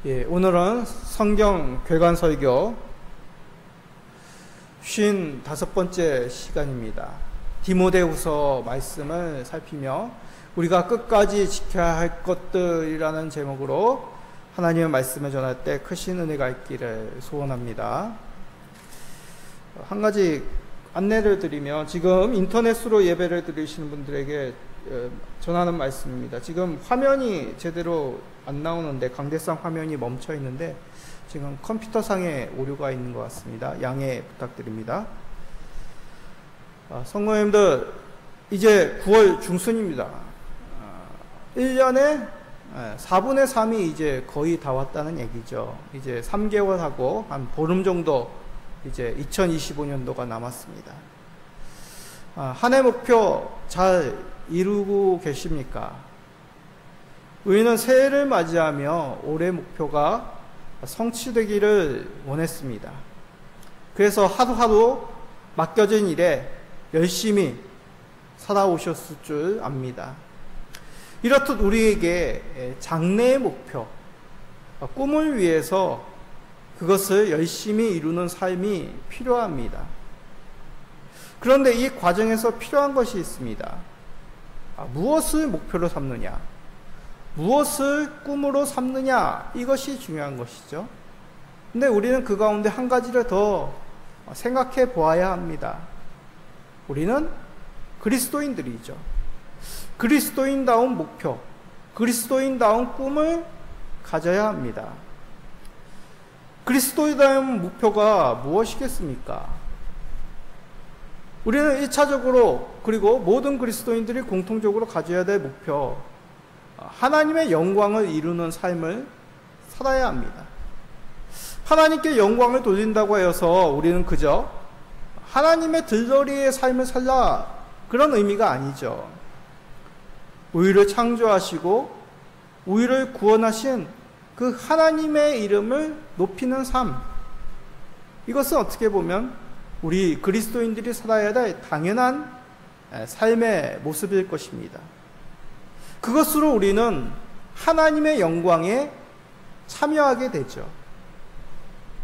오늘은 성경 괴관 설교 55번째 시간입니다. 디모데후서 말씀을 살피며 우리가 끝까지 지켜야 할 것들이라는 제목으로 하나님의 말씀을 전할 때 크신 은혜가 있기를 소원합니다. 한 가지 안내를 드리면 지금 인터넷으로 예배를 드리시는 분들에게 전하는 말씀입니다. 지금 화면이 제대로 안 나오는데 강대상 화면이 멈춰 있는데 지금 컴퓨터상에 오류가 있는 것 같습니다. 양해 부탁드립니다. 성도님들, 이제 9월 중순입니다. 1년에 4분의 3이 이제 거의 다 왔다는 얘기죠. 이제 3개월하고 한 보름 정도 이제 2025년도가 남았습니다. 한 해 목표 잘 이루고 계십니까? 우리는 새해를 맞이하며 올해 목표가 성취되기를 원했습니다. 그래서 하루하루 맡겨진 일에 열심히 살아오셨을 줄 압니다. 이렇듯 우리에게 장래의 목표, 꿈을 위해서 그것을 열심히 이루는 삶이 필요합니다. 그런데 이 과정에서 필요한 것이 있습니다. 무엇을 목표로 삼느냐, 무엇을 꿈으로 삼느냐, 이것이 중요한 것이죠. 근데 우리는 그 가운데 한 가지를 더 생각해 보아야 합니다. 우리는 그리스도인들이죠. 그리스도인다운 목표, 그리스도인다운 꿈을 가져야 합니다. 그리스도인다운 목표가 무엇이겠습니까? 우리는 1차적으로, 그리고 모든 그리스도인들이 공통적으로 가져야 될 목표, 하나님의 영광을 이루는 삶을 살아야 합니다. 하나님께 영광을 돌린다고 해서 우리는 그저 하나님의 들러리의 삶을 살라, 그런 의미가 아니죠. 우리를 창조하시고 우리를 구원하신 그 하나님의 이름을 높이는 삶, 이것은 어떻게 보면 우리 그리스도인들이 살아야 될 당연한 삶의 모습일 것입니다. 그것으로 우리는 하나님의 영광에 참여하게 되죠.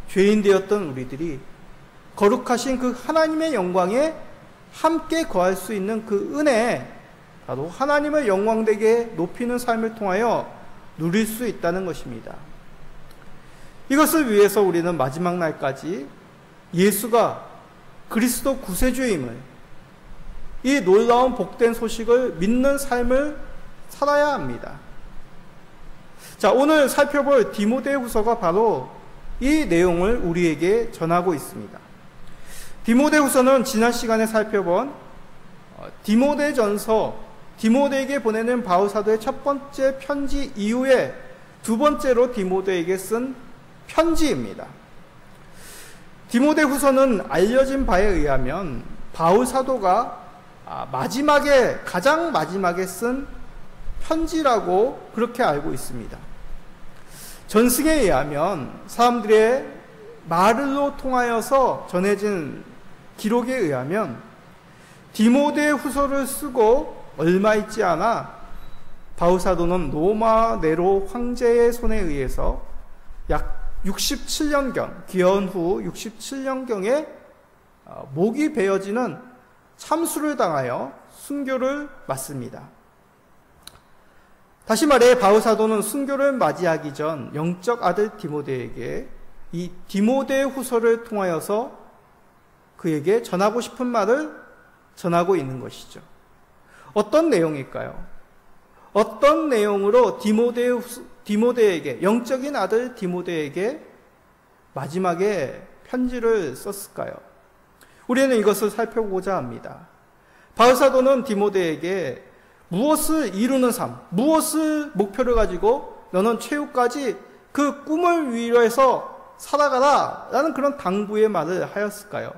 죄인 되었던 우리들이 거룩하신 그 하나님의 영광에 함께 거할 수 있는 그 은혜, 바로 하나님을 영광되게 높이는 삶을 통하여 누릴 수 있다는 것입니다. 이것을 위해서 우리는 마지막 날까지 예수가 그리스도 구세주임을, 이 놀라운 복된 소식을 믿는 삶을 살아야 합니다. 자, 오늘 살펴볼 디모데후서가 바로 이 내용을 우리에게 전하고 있습니다. 디모데후서는 지난 시간에 살펴본 디모데전서, 디모데에게 보내는 바울 사도의 첫 번째 편지 이후에 두 번째로 디모데에게 쓴 편지입니다. 디모데후서는 알려진 바에 의하면 바울 사도가 가장 마지막에 쓴 편지라고 그렇게 알고 있습니다. 전승에 의하면, 사람들의 말로 통하여서 전해진 기록에 의하면 디모데후서를 쓰고 얼마 있지 않아 바울 사도는 로마 네로 황제의 손에 의해서 약 67년경, 기원 후 67년경에 목이 베어지는 참수를 당하여 순교를 맞습니다. 다시 말해 바울 사도는 순교를 맞이하기 전 영적 아들 디모데에게 이 디모데후서를 통하여서 그에게 전하고 싶은 말을 전하고 있는 것이죠. 어떤 내용일까요? 어떤 내용으로 디모데에게, 영적인 아들 디모데에게 마지막에 편지를 썼을까요? 우리는 이것을 살펴보고자 합니다. 바울 사도는 디모데에게 무엇을 이루는 삶, 무엇을 목표를 가지고 너는 최후까지 그 꿈을 위해서 살아가라 라는 그런 당부의 말을 하였을까요?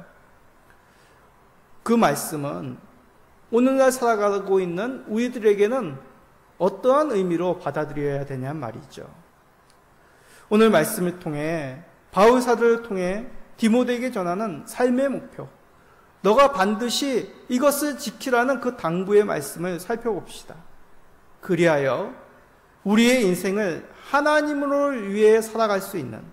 그 말씀은 오늘날 살아가고 있는 우리들에게는 어떠한 의미로 받아들여야 되냐 말이죠. 오늘 말씀을 통해, 바울 사도를 통해 디모데에게 전하는 삶의 목표, 너가 반드시 이것을 지키라는 그 당부의 말씀을 살펴봅시다. 그리하여 우리의 인생을 하나님을 위해 살아갈 수 있는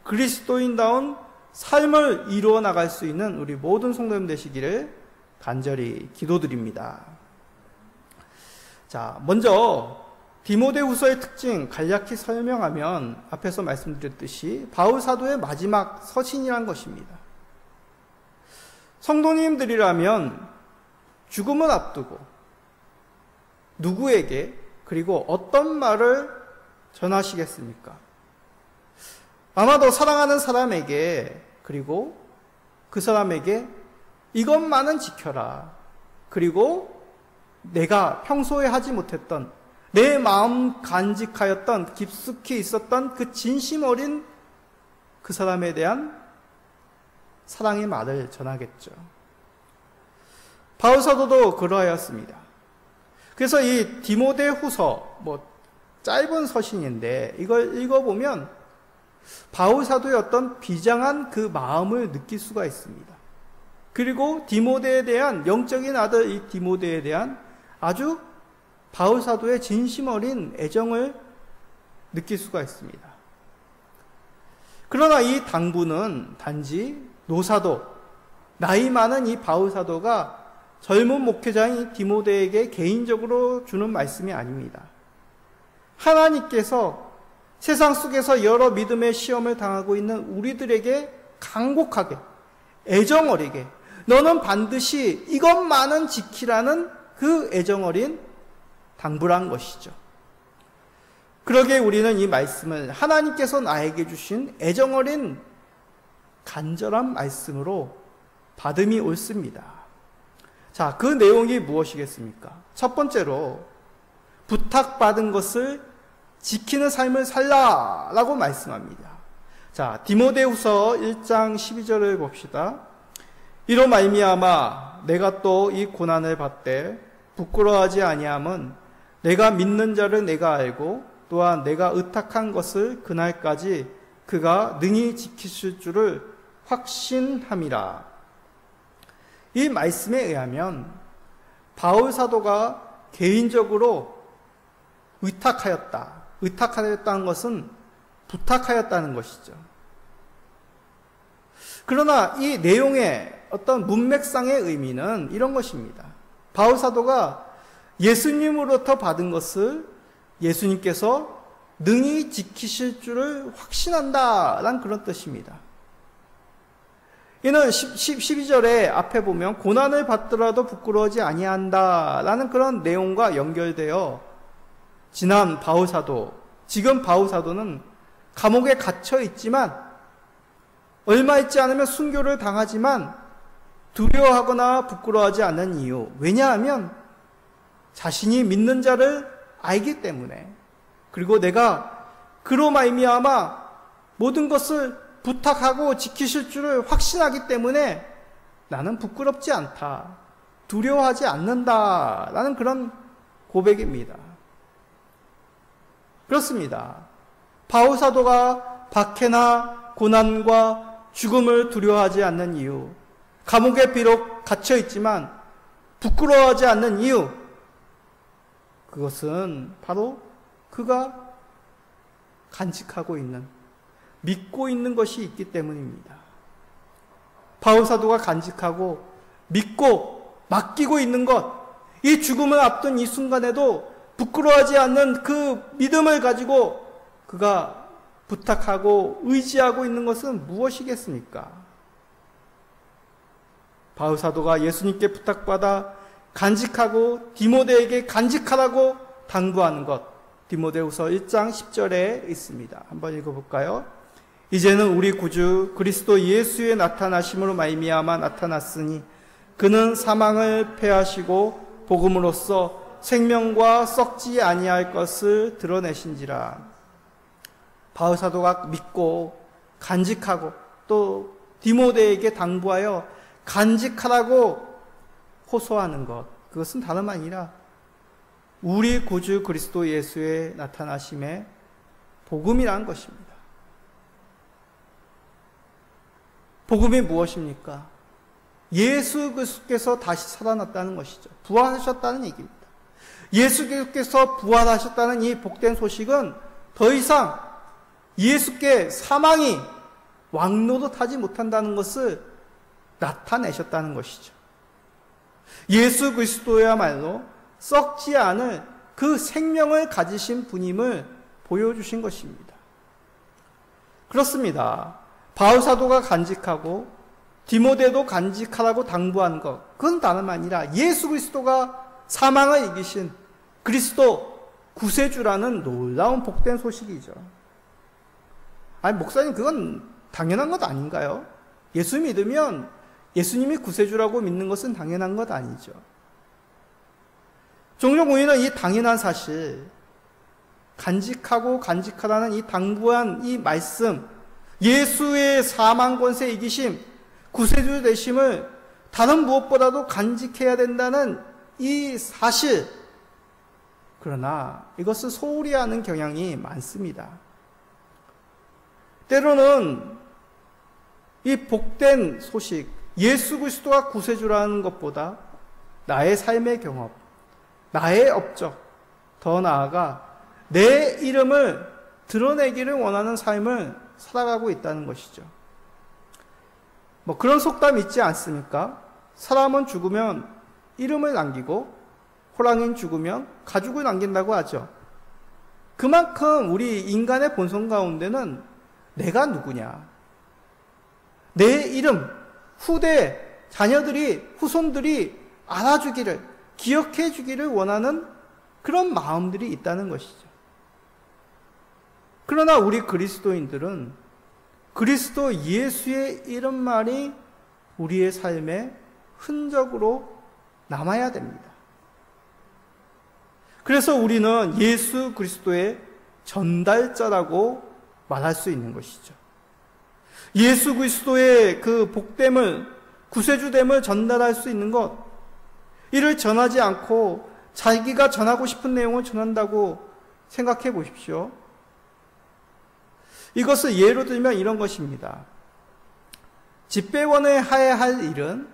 그리스도인다운 삶을 이루어 나갈 수 있는 우리 모든 성도님 되시기를 간절히 기도드립니다. 자, 먼저 디모데후서의 특징 간략히 설명하면 앞에서 말씀드렸듯이 바울 사도의 마지막 서신이란 것입니다. 성도님들이라면 죽음을 앞두고 누구에게 그리고 어떤 말을 전하시겠습니까? 아마도 사랑하는 사람에게 그리고 그 사람에게 이것만은 지켜라. 그리고 내가 평소에 하지 못했던 내 마음 간직하였던 깊숙이 있었던 그 진심 어린 그 사람에 대한 사랑의 말을 전하겠죠. 바울 사도도 그러하였습니다. 그래서 이 디모데후서 짧은 서신인데 이걸 읽어보면 바울 사도의 어떤 비장한 그 마음을 느낄 수가 있습니다. 그리고 디모데에 대한 영적인 아들 이 디모데에 대한 아주 바울 사도의 진심 어린 애정을 느낄 수가 있습니다. 그러나 이 당부는 단지 노사도, 나이 많은 이 바울 사도가 젊은 목회자인 디모데에게 개인적으로 주는 말씀이 아닙니다. 하나님께서 세상 속에서 여러 믿음의 시험을 당하고 있는 우리들에게 간곡하게, 애정 어리게 너는 반드시 이것만은 지키라는 그 애정 어린 당부란 것이죠. 그러기에 우리는 이 말씀을 하나님께서 나에게 주신 애정 어린 간절한 말씀으로 받음이 옳습니다. 자, 그 내용이 무엇이겠습니까? 첫 번째로 부탁받은 것을 지키는 삶을 살라라고 말씀합니다. 자, 디모데후서 1장 12절을 봅시다. 이로 말미암아 내가 또 이 고난을 받되 부끄러워하지 아니함은 내가 믿는 자를 내가 알고 또한 내가 의탁한 것을 그날까지 그가 능히 지키실 줄을 확신함이라. 이 말씀에 의하면 바울 사도가 개인적으로 의탁하였다는 것은 부탁하였다는 것이죠. 그러나 이 내용의 어떤 문맥상의 의미는 이런 것입니다. 바울 사도가 예수님으로부터 받은 것을 예수님께서 능히 지키실 줄을 확신한다라는 그런 뜻입니다. 이는 12절에 앞에 보면 고난을 받더라도 부끄러워하지 아니한다라는 그런 내용과 연결되어 지난 바울 사도, 지금 바울 사도는 감옥에 갇혀 있지만 얼마 있지 않으면 순교를 당하지만 두려워하거나 부끄러워하지 않는 이유. 왜냐하면 자신이 믿는 자를 알기 때문에, 그리고 내가 그로 말미암아 모든 것을 부탁하고 지키실 줄을 확신하기 때문에 나는 부끄럽지 않다, 두려워하지 않는다라는 그런 고백입니다. 그렇습니다. 바울 사도가 박해나 고난과 죽음을 두려워하지 않는 이유, 감옥에 비록 갇혀 있지만 부끄러워하지 않는 이유, 그것은 바로 그가 간직하고 있는, 믿고 있는 것이 있기 때문입니다. 바울 사도가 간직하고 믿고 맡기고 있는 것, 이 죽음을 앞둔 이 순간에도 부끄러워하지 않는 그 믿음을 가지고 그가 부탁하고 의지하고 있는 것은 무엇이겠습니까? 바울 사도가 예수님께 부탁받아 간직하고 디모데에게 간직하라고 당부하는 것, 디모데후서 1장 10절에 있습니다. 한번 읽어볼까요? 이제는 우리 구주 그리스도 예수의 나타나심으로 말미암아 나타났으니 그는 사망을 패하시고 복음으로써 생명과 썩지 아니할 것을 드러내신지라. 바울 사도가 믿고 간직하고 또 디모데에게 당부하여 간직하라고 호소하는 것, 그것은 다름 아니라 우리 구주 그리스도 예수의 나타나심의 복음이라는 것입니다. 복음이 무엇입니까? 예수 그리스도께서 다시 살아났다는 것이죠. 부활하셨다는 얘기입니다. 예수께서 부활하셨다는 이 복된 소식은 더 이상 예수께 사망이 왕노릇하지 못한다는 것을 나타내셨다는 것이죠. 예수 그리스도야말로 썩지 않을 그 생명을 가지신 분임을 보여주신 것입니다. 그렇습니다. 바울 사도가 간직하고 디모데도 간직하라고 당부한 것, 그건 다름 아니라 예수 그리스도가 사망을 이기신 그리스도 구세주라는 놀라운 복된 소식이죠. 아니, 목사님, 그건 당연한 것 아닌가요? 예수 믿으면 예수님이 구세주라고 믿는 것은 당연한 것 아니죠. 종종 우리는 이 당연한 사실, 간직하고 간직하라는 이 당부한 이 말씀, 예수의 사망 권세 이기심, 구세주 되심을 다른 무엇보다도 간직해야 된다는 이 사실, 그러나 이것을 소홀히 하는 경향이 많습니다. 때로는 이 복된 소식, 예수 그리스도가 구세주라는 것보다 나의 삶의 경험, 나의 업적, 더 나아가 내 이름을 드러내기를 원하는 삶을 살아가고 있다는 것이죠. 그런 속담 있지 않습니까? 사람은 죽으면 이름을 남기고 호랑이는 죽으면 가죽을 남긴다고 하죠. 그만큼 우리 인간의 본성 가운데는 내가 누구냐, 내 이름, 후대, 자녀들이, 후손들이 알아주기를, 기억해 주기를 원하는 그런 마음들이 있다는 것이죠. 그러나 우리 그리스도인들은 그리스도 예수의 이름만이 우리의 삶의 흔적으로 남아야 됩니다. 그래서 우리는 예수 그리스도의 전달자라고 말할 수 있는 것이죠. 예수 그리스도의 그 복됨을, 구세주됨을 전달할 수 있는 것, 이를 전하지 않고 자기가 전하고 싶은 내용을 전한다고 생각해 보십시오. 이것을 예로 들면 이런 것입니다. 집배원에 해야 할 일은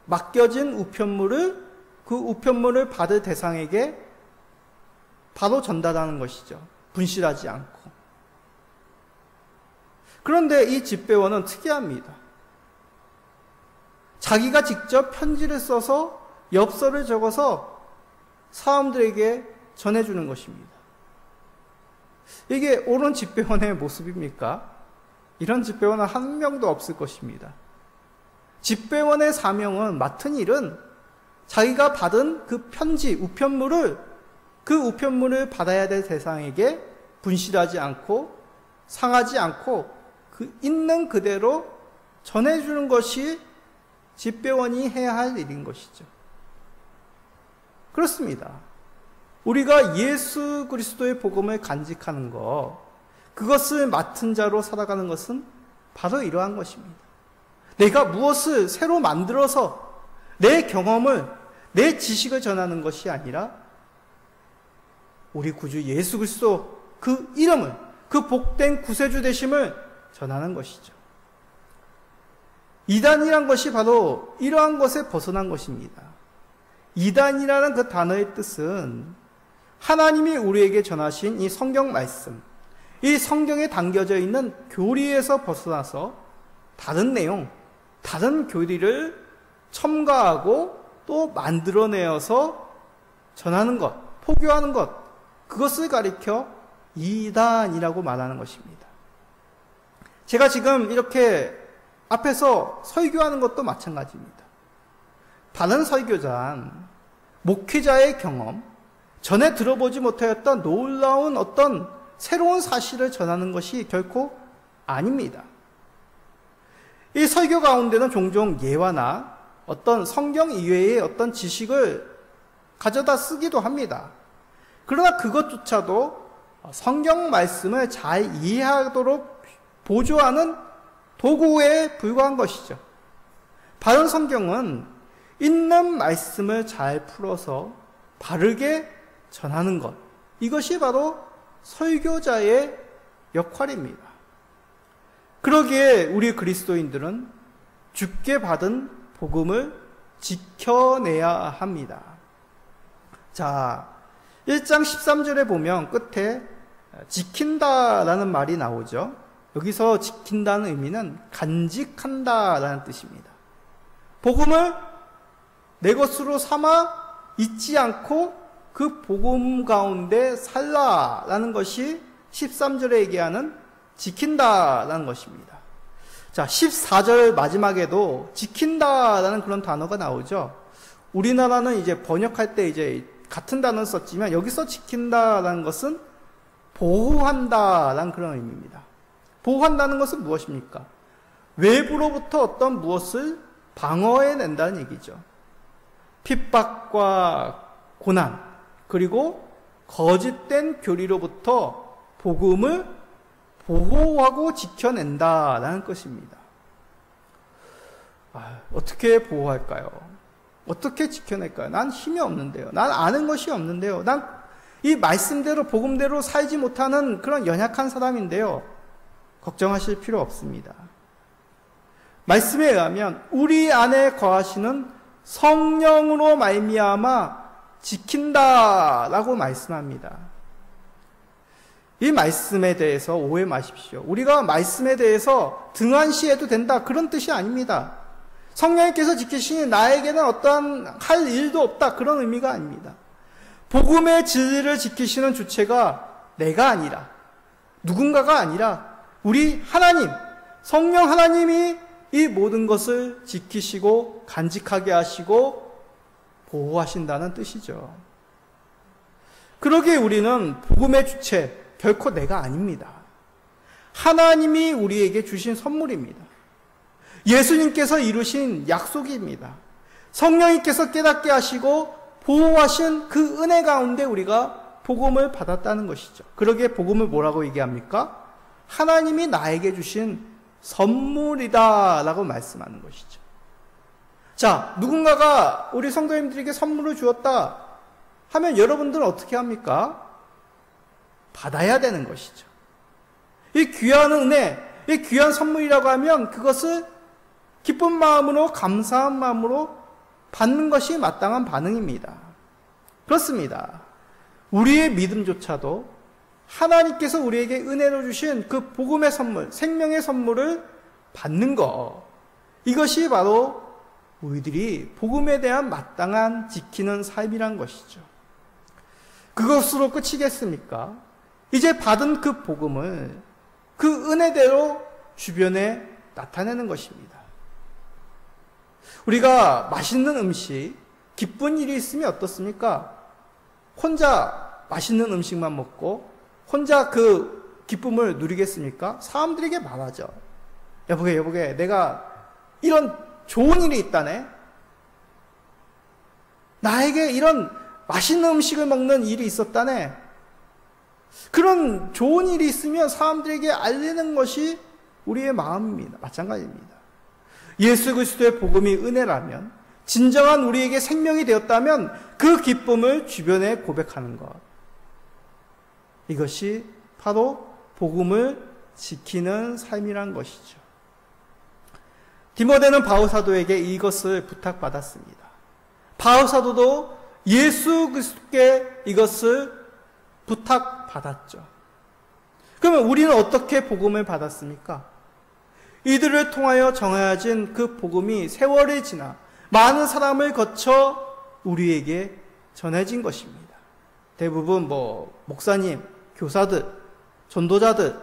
맡겨진 우편물을, 그 우편물을 받을 대상에게 바로 전달하는 것이죠. 분실하지 않고. 그런데 이 집배원은 특이합니다. 자기가 직접 편지를 써서 엽서를 적어서 사람들에게 전해주는 것입니다. 이게 옳은 집배원의 모습입니까? 이런 집배원은 한 명도 없을 것입니다. 집배원의 사명은, 맡은 일은 자기가 받은 그 편지, 우편물을, 그 우편물을 받아야 될 대상에게 분실하지 않고 상하지 않고 그 있는 그대로 전해주는 것이 집배원이 해야 할 일인 것이죠. 그렇습니다. 우리가 예수 그리스도의 복음을 간직하는 것, 그것을 맡은 자로 살아가는 것은 바로 이러한 것입니다. 내가 무엇을 새로 만들어서 내 경험을, 내 지식을 전하는 것이 아니라 우리 구주 예수 그리스도 그 이름을, 그 복된 구세주 되심을 전하는 것이죠. 이단이란 것이 바로 이러한 것에 벗어난 것입니다. 이단이라는 그 단어의 뜻은 하나님이 우리에게 전하신 이 성경 말씀, 이 성경에 담겨져 있는 교리에서 벗어나서 다른 내용, 다른 교리를 첨가하고 또 만들어내어서 전하는 것, 포교하는 것, 그것을 가리켜 이단이라고 말하는 것입니다. 제가 지금 이렇게 앞에서 설교하는 것도 마찬가지입니다. 다른 설교자는 목회자의 경험, 전에 들어보지 못하였던 놀라운 어떤 새로운 사실을 전하는 것이 결코 아닙니다. 이 설교 가운데는 종종 예화나 어떤 성경 이외의 어떤 지식을 가져다 쓰기도 합니다. 그러나 그것조차도 성경 말씀을 잘 이해하도록 보조하는 도구에 불과한 것이죠. 바른 성경은 있는 말씀을 잘 풀어서 바르게 전하는 것, 이것이 바로 설교자의 역할입니다. 그러기에 우리 그리스도인들은 주께 받은 복음을 지켜내야 합니다. 자, 1장 13절에 보면 끝에 지킨다라는 말이 나오죠. 여기서 지킨다는 의미는 간직한다라는 뜻입니다. 복음을 내 것으로 삼아 잊지 않고 그 복음 가운데 살라라는 것이 13절에 얘기하는 지킨다라는 것입니다. 자, 14절 마지막에도 지킨다라는 그런 단어가 나오죠. 우리나라는 이제 번역할 때 이제 같은 단어를 썼지만 여기서 지킨다라는 것은 보호한다라는 그런 의미입니다. 보호한다는 것은 무엇입니까? 외부로부터 어떤 무엇을 방어해낸다는 얘기죠. 핍박과 고난, 그리고 거짓된 교리로부터 복음을 보호하고 지켜낸다라는 것입니다. 어떻게 보호할까요? 어떻게 지켜낼까요? 난 힘이 없는데요. 난 아는 것이 없는데요. 난 이 말씀대로 복음대로 살지 못하는 그런 연약한 사람인데요. 걱정하실 필요 없습니다. 말씀에 의하면 우리 안에 거하시는 성령으로 말미암아 지킨다라고 말씀합니다. 이 말씀에 대해서 오해 마십시오. 우리가 말씀에 대해서 등한시해도 된다, 그런 뜻이 아닙니다. 성령님께서 지키시니 나에게는 어떠한 할 일도 없다, 그런 의미가 아닙니다. 복음의 진리를 지키시는 주체가 내가 아니라, 누군가가 아니라 우리 하나님, 성령 하나님이 이 모든 것을 지키시고 간직하게 하시고 보호하신다는 뜻이죠. 그러기에 우리는 복음의 주체, 결코 내가 아닙니다. 하나님이 우리에게 주신 선물입니다. 예수님께서 이루신 약속입니다. 성령님께서 깨닫게 하시고 보호하신 그 은혜 가운데 우리가 복음을 받았다는 것이죠. 그러기에 복음을 뭐라고 얘기합니까? 하나님이 나에게 주신 선물이다 라고 말씀하는 것이죠. 자, 누군가가 우리 성도님들에게 선물을 주었다 하면 여러분들은 어떻게 합니까? 받아야 되는 것이죠. 이 귀한 은혜, 이 귀한 선물이라고 하면 그것을 기쁜 마음으로, 감사한 마음으로 받는 것이 마땅한 반응입니다. 그렇습니다. 우리의 믿음조차도 하나님께서 우리에게 은혜로 주신 그 복음의 선물, 생명의 선물을 받는 것, 이것이 바로 우리들이 복음에 대한 마땅한 지키는 삶이란 것이죠. 그것으로 끝이겠습니까? 이제 받은 그 복음을 그 은혜대로 주변에 나타내는 것입니다. 우리가 맛있는 음식, 기쁜 일이 있으면 어떻습니까? 혼자 맛있는 음식만 먹고 혼자 그 기쁨을 누리겠습니까? 사람들에게 말하죠. 여보게, 내가 이런 좋은 일이 있다네? 나에게 이런 맛있는 음식을 먹는 일이 있었다네? 그런 좋은 일이 있으면 사람들에게 알리는 것이 우리의 마음입니다. 마찬가지입니다. 예수 그리스도의 복음이 은혜라면, 진정한 우리에게 생명이 되었다면 그 기쁨을 주변에 고백하는 것. 이것이 바로 복음을 지키는 삶이란 것이죠. 디모데는 바울 사도에게 이것을 부탁받았습니다. 바울 사도도 예수 그리스도께 이것을 부탁받았죠. 그러면 우리는 어떻게 복음을 받았습니까? 이들을 통하여 정하여진 그 복음이 세월이 지나 많은 사람을 거쳐 우리에게 전해진 것입니다. 대부분 목사님, 교사들, 전도자들,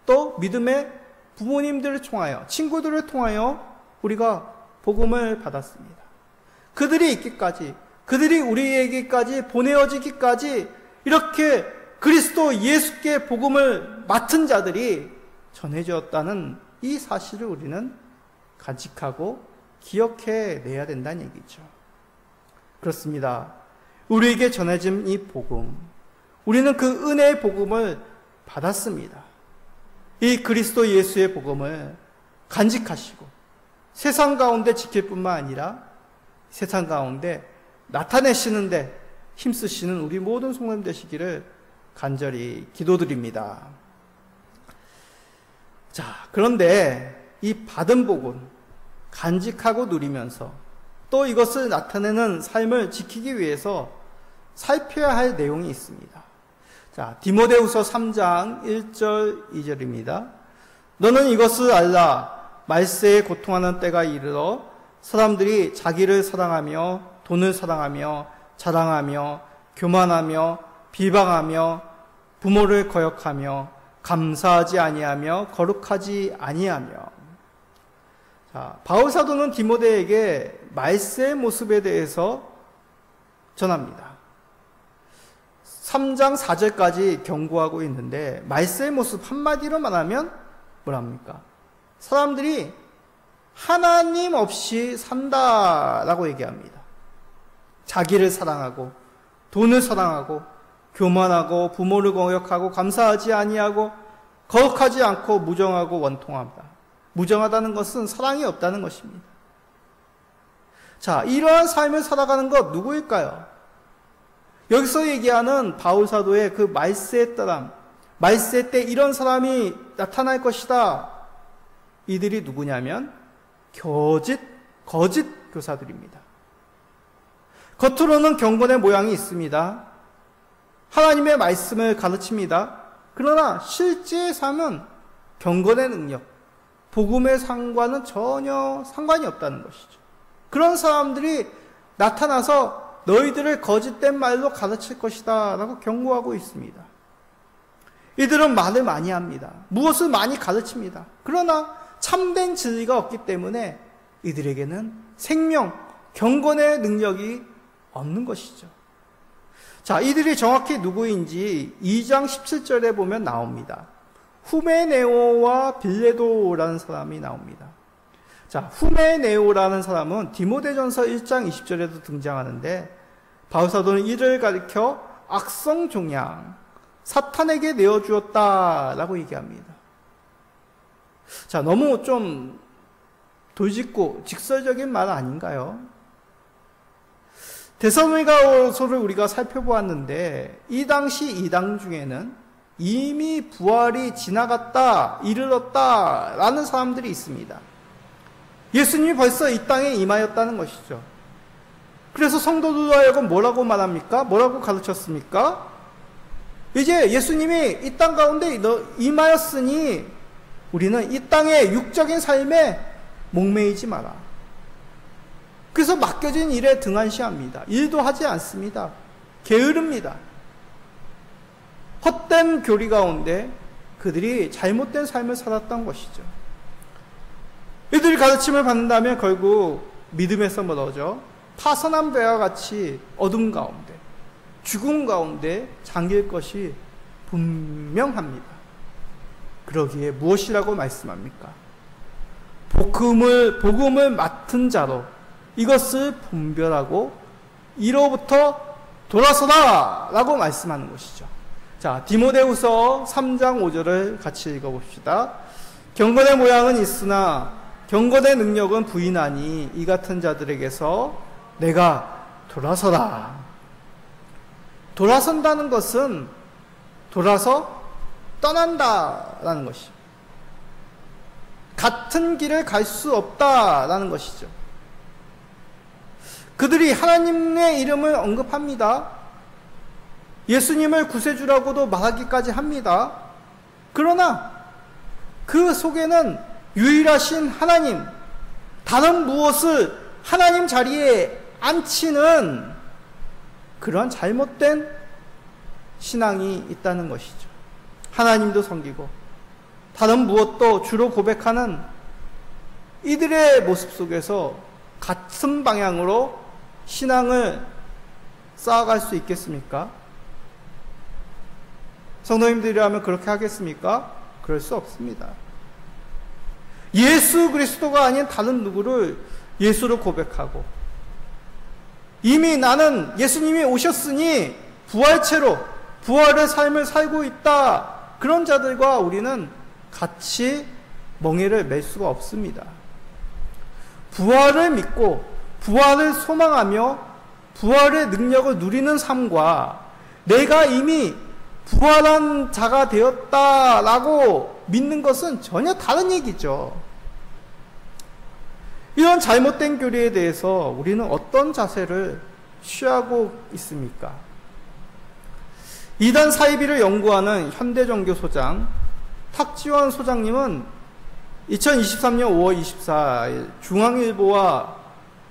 또 믿음의 부모님들을 통하여, 친구들을 통하여 우리가 복음을 받았습니다. 그들이 있기까지, 그들이 우리에게까지 보내어지기까지 이렇게 그리스도 예수께 복음을 맡은 자들이 전해졌다는 이 사실을 우리는 간직하고 기억해 내야 된다는 얘기죠. 그렇습니다. 우리에게 전해진 이 복음, 우리는 그 은혜의 복음을 받았습니다. 이 그리스도 예수의 복음을 간직하시고 세상 가운데 지킬 뿐만 아니라 세상 가운데 나타내시는데 힘쓰시는 우리 모든 성도님 되시기를 간절히 기도드립니다. 자, 그런데 이 받은 복은 간직하고 누리면서 또 이것을 나타내는 삶을 지키기 위해서 살펴야 할 내용이 있습니다. 자, 디모데후서 3장 1절 2절입니다. 너는 이것을 알라. 말세에 고통하는 때가 이르러 사람들이 자기를 사랑하며 돈을 사랑하며 자랑하며 교만하며 비방하며 부모를 거역하며 감사하지 아니하며 거룩하지 아니하며. 자, 바울 사도는 디모데에게 말세의 모습에 대해서 전합니다. 3장 4절까지 경고하고 있는데 말세의 모습 한마디로 말하면 뭐랍니까? 사람들이 하나님 없이 산다라고 얘기합니다. 자기를 사랑하고 돈을 사랑하고 교만하고 부모를 거역하고 감사하지 아니하고 거룩하지 않고 무정하고 원통하다. 무정하다는 것은 사랑이 없다는 것입니다. 자, 이러한 삶을 살아가는 것 누구일까요? 여기서 얘기하는 바울 사도의 그 말세의 떠남, 말세 때 이런 사람이 나타날 것이다. 이들이 누구냐면 거짓 교사들입니다. 겉으로는 경건의 모양이 있습니다. 하나님의 말씀을 가르칩니다. 그러나 실제의 삶은 경건의 능력, 복음의 상과는 전혀 상관이 없다는 것이죠. 그런 사람들이 나타나서 너희들을 거짓된 말로 가르칠 것이다 라고 경고하고 있습니다. 이들은 말을 많이 합니다. 무엇을 많이 가르칩니다. 그러나 참된 진리가 없기 때문에 이들에게는 생명, 경건의 능력이 없는 것이죠. 자, 이들이 정확히 누구인지 2장 17절에 보면 나옵니다. 후메네오와 빌레도라는 사람이 나옵니다. 자, 후메네오라는 사람은 디모데전서 1장 20절에도 등장하는데 바울 사도는 이를 가리켜 악성 종양, 사탄에게 내어주었다라고 얘기합니다. 자, 너무 좀 돌직구 직설적인 말 아닌가요? 데살로니가서를 우리가 살펴보았는데 이 당시 이당 중에는 이미 부활이 지나갔다, 이르렀다라는 사람들이 있습니다. 예수님이 벌써 이 땅에 임하였다는 것이죠. 그래서 성도들로 하여금 뭐라고 말합니까? 뭐라고 가르쳤습니까? 이제 예수님이 이 땅 가운데 임하였으니 우리는 이 땅의 육적인 삶에 목매이지 마라. 그래서 맡겨진 일에 등한시합니다. 일도 하지 않습니다. 게으릅니다. 헛된 교리 가운데 그들이 잘못된 삶을 살았던 것이죠. 이들이 가르침을 받는다면 결국 믿음에서 멀어져 파선한 배와 같이 어둠 가운데, 죽음 가운데 잠길 것이 분명합니다. 그러기에 무엇이라고 말씀합니까? 복음을 맡은 자로 이것을 분별하고 이로부터 돌아서라 라고 말씀하는 것이죠. 자, 디모데후서 3장 5절을 같이 읽어봅시다. 경건의 모양은 있으나 경건의 능력은 부인하니 이 같은 자들에게서 내가 돌아서라. 돌아선다는 것은 돌아서 떠난다라는 것이죠. 같은 길을 갈 수 없다라는 것이죠. 그들이 하나님의 이름을 언급합니다. 예수님을 구세주라고도 말하기까지 합니다. 그러나 그 속에는 유일하신 하나님, 다른 무엇을 하나님 자리에 앉히는 그러한 잘못된 신앙이 있다는 것이죠. 하나님도 섬기고 다른 무엇도 주로 고백하는 이들의 모습 속에서 같은 방향으로 신앙을 쌓아갈 수 있겠습니까? 성도님들이라면 그렇게 하겠습니까? 그럴 수 없습니다. 예수 그리스도가 아닌 다른 누구를 예수로 고백하고 이미 나는 예수님이 오셨으니 부활체로 부활의 삶을 살고 있다. 그런 자들과 우리는 같이 멍에를 맬 수가 없습니다. 부활을 믿고 부활을 소망하며 부활의 능력을 누리는 삶과 내가 이미 부활한 자가 되었다라고 믿는 것은 전혀 다른 얘기죠. 이런 잘못된 교리에 대해서 우리는 어떤 자세를 취하고 있습니까? 이단 사이비를 연구하는 현대종교소장 탁지원 소장님은 2023년 5월 24일 중앙일보와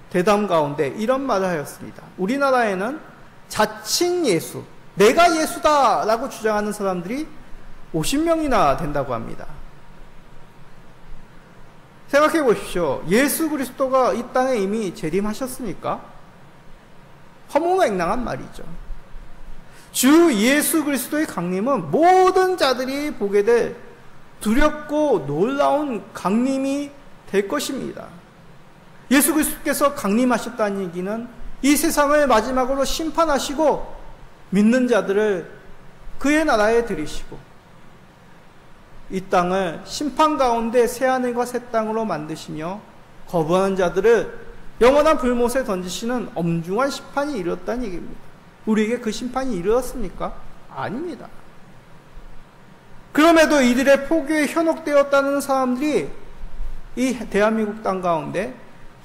대담 가운데 이런 말을 하였습니다. 우리나라에는 자칭 예수, 내가 예수다라고 주장하는 사람들이 50명이나 된다고 합니다. 생각해 보십시오. 예수 그리스도가 이 땅에 이미 재림하셨습니까? 허무맹랑한 말이죠. 주 예수 그리스도의 강림은 모든 자들이 보게 될 두렵고 놀라운 강림이 될 것입니다. 예수 그리스도께서 강림하셨다는 얘기는 이 세상을 마지막으로 심판하시고 믿는 자들을 그의 나라에 들이시고 이 땅을 심판 가운데 새하늘과 새 땅으로 만드시며 거부하는 자들을 영원한 불못에 던지시는 엄중한 심판이 이르렀다는 얘기입니다. 우리에게 그 심판이 이르렀습니까? 아닙니다. 그럼에도 이들의 포교에 현혹되었다는 사람들이 이 대한민국 땅 가운데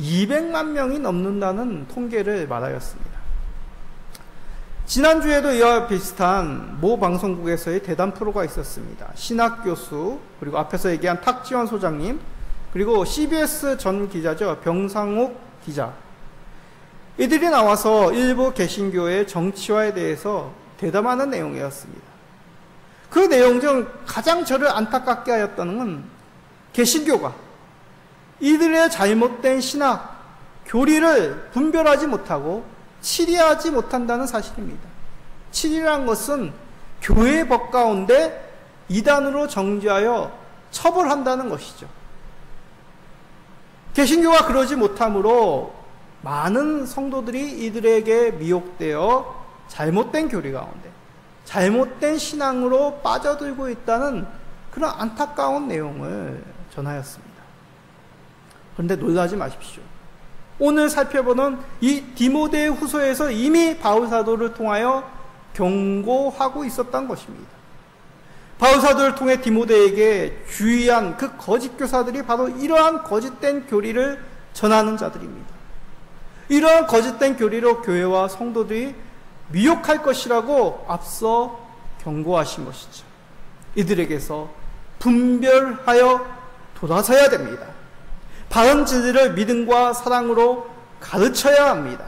200만 명이 넘는다는 통계를 말하였습니다. 지난주에도 이와 비슷한 모 방송국에서의 대담 프로가 있었습니다. 신학교수, 그리고 앞에서 얘기한 탁지원 소장님, 그리고 CBS 전 기자죠. 병상욱 기자. 이들이 나와서 일부 개신교의 정치화에 대해서 대담하는 내용이었습니다. 그 내용 중 가장 저를 안타깝게 하였다는 건 개신교가 이들의 잘못된 신학, 교리를 분별하지 못하고 치리하지 못한다는 사실입니다. 치리란 것은 교회의 법 가운데 이단으로 정죄하여 처벌한다는 것이죠. 개신교가 그러지 못하므로 많은 성도들이 이들에게 미혹되어 잘못된 교리 가운데 잘못된 신앙으로 빠져들고 있다는 그런 안타까운 내용을 전하였습니다. 그런데 놀라지 마십시오. 오늘 살펴보는 이 디모데 후서에서 이미 바울 사도를 통하여 경고하고 있었던 것입니다. 바울 사도를 통해 디모데에게 주의한 그 거짓 교사들이 바로 이러한 거짓된 교리를 전하는 자들입니다. 이러한 거짓된 교리로 교회와 성도들이 미혹할 것이라고 앞서 경고하신 것이죠. 이들에게서 분별하여 돌아서야 됩니다. 바른 진리를 믿음과 사랑으로 가르쳐야 합니다.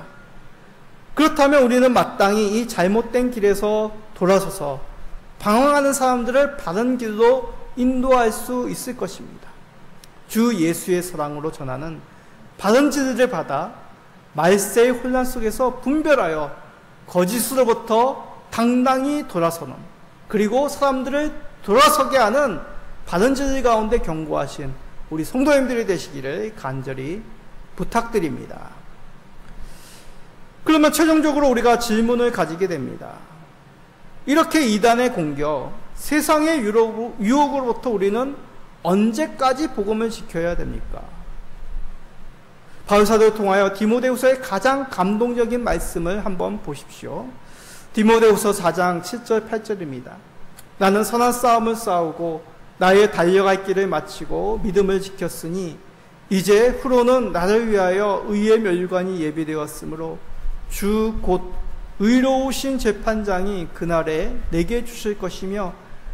그렇다면 우리는 마땅히 이 잘못된 길에서 돌아서서 방황하는 사람들을 바른 길로 인도할 수 있을 것입니다. 주 예수의 사랑으로 전하는 바른 진리를 받아 말세의 혼란 속에서 분별하여 거짓으로부터 당당히 돌아서는, 그리고 사람들을 돌아서게 하는 바른 진리 가운데 경고하신 우리 성도님들이 되시기를 간절히 부탁드립니다. 그러면 최종적으로 우리가 질문을 가지게 됩니다. 이렇게 이단의 공격, 세상의 유혹으로부터 우리는 언제까지 복음을 지켜야 됩니까? 바울 사도를 통하여 디모데후서의 가장 감동적인 말씀을 한번 보십시오. 디모데후서 4장 7절 8절입니다. 나는 선한 싸움을 싸우고 나의 달려갈 길을 마치고 믿음을 지켰으니 이제 후로는 나를 위하여 의의 멸관이 예비되었으므로 주 곧 의로우신 재판장이 그날에 내게 주실 것이며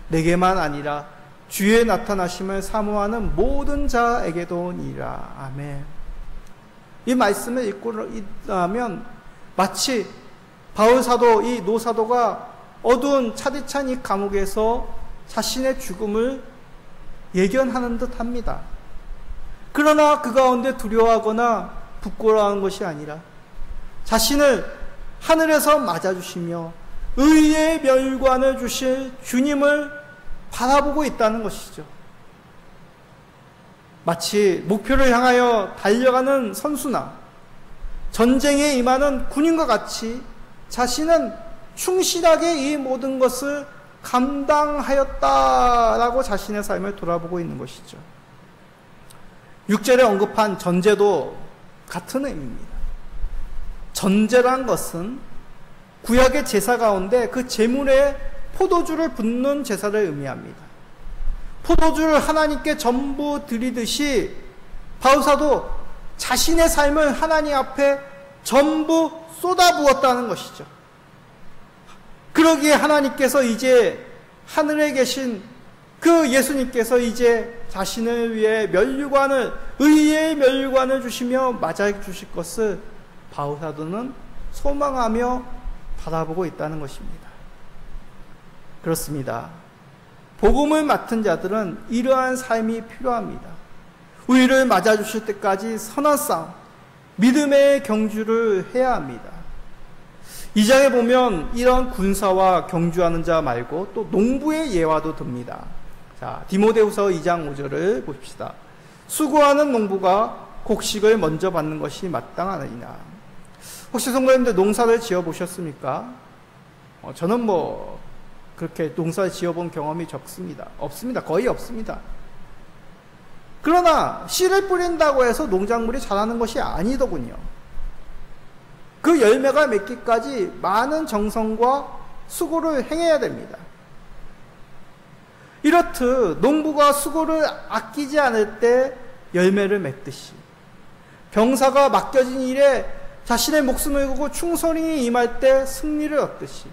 내게만 아니라 주의 나타나심을 사모하는 모든 자에게도니라. 아멘. 이 말씀을 읽고 나면 마치 바울 사도, 이 노사도가 어두운 차디찬 이 감옥에서 자신의 죽음을 예견하는 듯 합니다. 그러나 그 가운데 두려워하거나 부끄러워하는 것이 아니라 자신을 하늘에서 맞아주시며 의의 멸관을 주실 주님을 바라보고 있다는 것이죠. 마치 목표를 향하여 달려가는 선수나 전쟁에 임하는 군인과 같이 자신은 충실하게 이 모든 것을 감당하였다라고 자신의 삶을 돌아보고 있는 것이죠. 6절에 언급한 전제도 같은 의미입니다. 전제란 것은 구약의 제사 가운데 그 제물에 포도주를 붓는 제사를 의미합니다. 포도주를 하나님께 전부 드리듯이 바울사도 자신의 삶을 하나님 앞에 전부 쏟아부었다는 것이죠. 그러기에 하나님께서 이제 하늘에 계신 그 예수님께서 이제 자신을 위해 면류관을, 의의 면류관을 주시며 맞아 주실 것을 바울사도는 소망하며 바라보고 있다는 것입니다. 그렇습니다. 복음을 맡은 자들은 이러한 삶이 필요합니다. 우리를 맞아주실 때까지 선한 싸움, 믿음의 경주를 해야 합니다. 이 장에 보면 이런 군사와 경주하는 자 말고 또 농부의 예화도 듭니다. 자, 디모데후서 2장 5절을 봅시다. 수고하는 농부가 곡식을 먼저 받는 것이 마땅하느니라. 혹시 성도님들 농사를 지어 보셨습니까? 저는 그렇게 농사를 지어본 경험이 적습니다. 없습니다. 거의 없습니다. 그러나 씨를 뿌린다고 해서 농작물이 자라는 것이 아니더군요. 그 열매가 맺기까지 많은 정성과 수고를 행해야 됩니다. 이렇듯 농부가 수고를 아끼지 않을 때 열매를 맺듯이, 병사가 맡겨진 일에 자신의 목숨을 걸고 충성이 임할 때 승리를 얻듯이,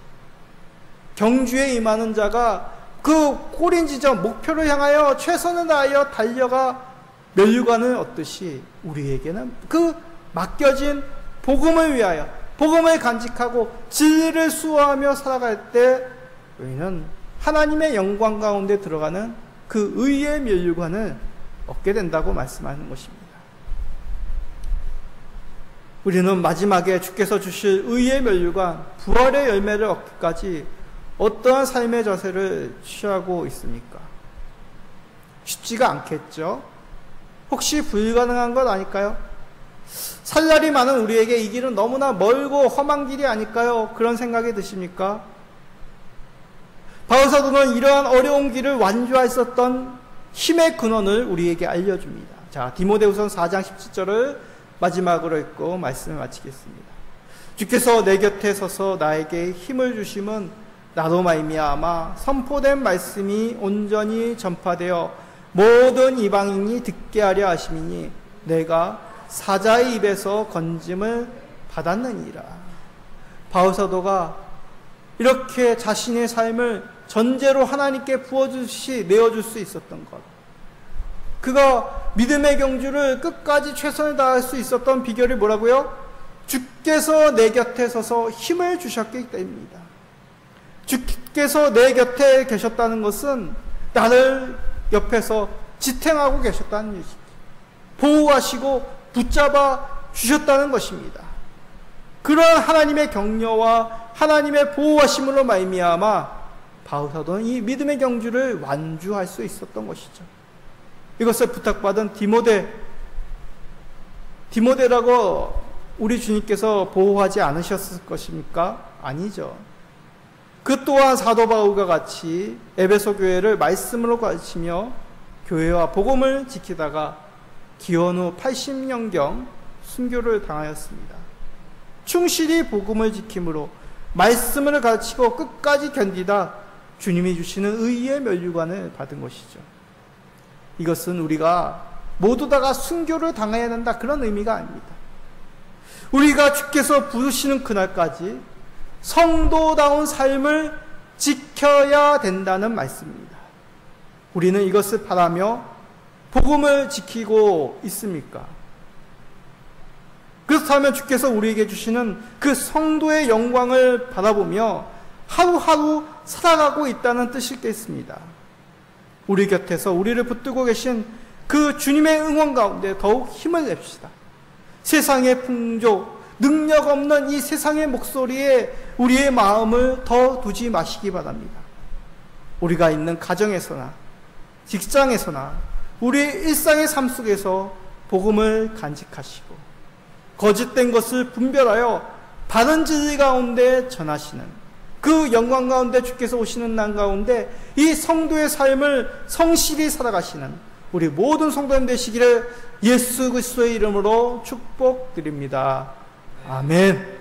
경주에 임하는 자가 그 꼬린 지점, 목표를 향하여 최선을 다하여 달려가 면류관을 얻듯이, 우리에게는 그 맡겨진 복음을 위하여, 복음을 간직하고 진리를 수호하며 살아갈 때 우리는 하나님의 영광 가운데 들어가는 그 의의 면류관을 얻게 된다고 말씀하는 것입니다. 우리는 마지막에 주께서 주실 의의 면류관, 부활의 열매를 얻기까지 어떠한 삶의 자세를 취하고 있습니까? 쉽지가 않겠죠? 혹시 불가능한 것 아닐까요? 살 날이 많은 우리에게 이 길은 너무나 멀고 험한 길이 아닐까요? 그런 생각이 드십니까? 바울사도는 이러한 어려운 길을 완주할 수 있었던 힘의 근원을 우리에게 알려줍니다. 자, 디모데후서 4장 17절을 마지막으로 읽고 말씀을 마치겠습니다. 주께서 내 곁에 서서 나에게 힘을 주심은 나로 말미암아 선포된 말씀이 온전히 전파되어 모든 이방인이 듣게 하려 하심이니 내가 사자의 입에서 건짐을 받았느니라. 바울사도가 이렇게 자신의 삶을 전제로 하나님께 부어주시 내어줄 수 있었던 것, 그가 믿음의 경주를 끝까지 최선을 다할 수 있었던 비결이 뭐라고요? 주께서 내 곁에 서서 힘을 주셨기 때문입니다. 주께서 내 곁에 계셨다는 것은 나를 옆에서 지탱하고 계셨다는 얘기죠. 보호하시고 붙잡아 주셨다는 것입니다. 그러한 하나님의 격려와 하나님의 보호하심으로 말미암아 바울사도는 이 믿음의 경주를 완주할 수 있었던 것이죠. 이것을 부탁받은 디모데라고 우리 주님께서 보호하지 않으셨을 것입니까? 아니죠. 그 또한 사도 바울과 같이 에베소 교회를 말씀으로 가르치며 교회와 복음을 지키다가 기원 후 80년경 순교를 당하였습니다. 충실히 복음을 지킴으로 말씀을 가르치고 끝까지 견디다 주님이 주시는 의의 면류관을 받은 것이죠. 이것은 우리가 모두 다가 순교를 당해야 된다, 그런 의미가 아닙니다. 우리가 주께서 부르시는 그날까지 성도다운 삶을 지켜야 된다는 말씀입니다. 우리는 이것을 바라며 복음을 지키고 있습니까? 그렇다면 주께서 우리에게 주시는 그 성도의 영광을 바라보며 하루하루 살아가고 있다는 뜻이겠습니다. 우리 곁에서 우리를 붙들고 계신 그 주님의 응원 가운데 더욱 힘을 냅시다. 세상의 풍조, 능력 없는 이 세상의 목소리에 우리의 마음을 더 두지 마시기 바랍니다. 우리가 있는 가정에서나 직장에서나 우리의 일상의 삶 속에서 복음을 간직하시고 거짓된 것을 분별하여 바른 진리 가운데 전하시는 그 영광 가운데 주께서 오시는 날 가운데 이 성도의 삶을 성실히 살아가시는 우리 모든 성도님 되시기를 예수 그리스도의 이름으로 축복드립니다. 아멘.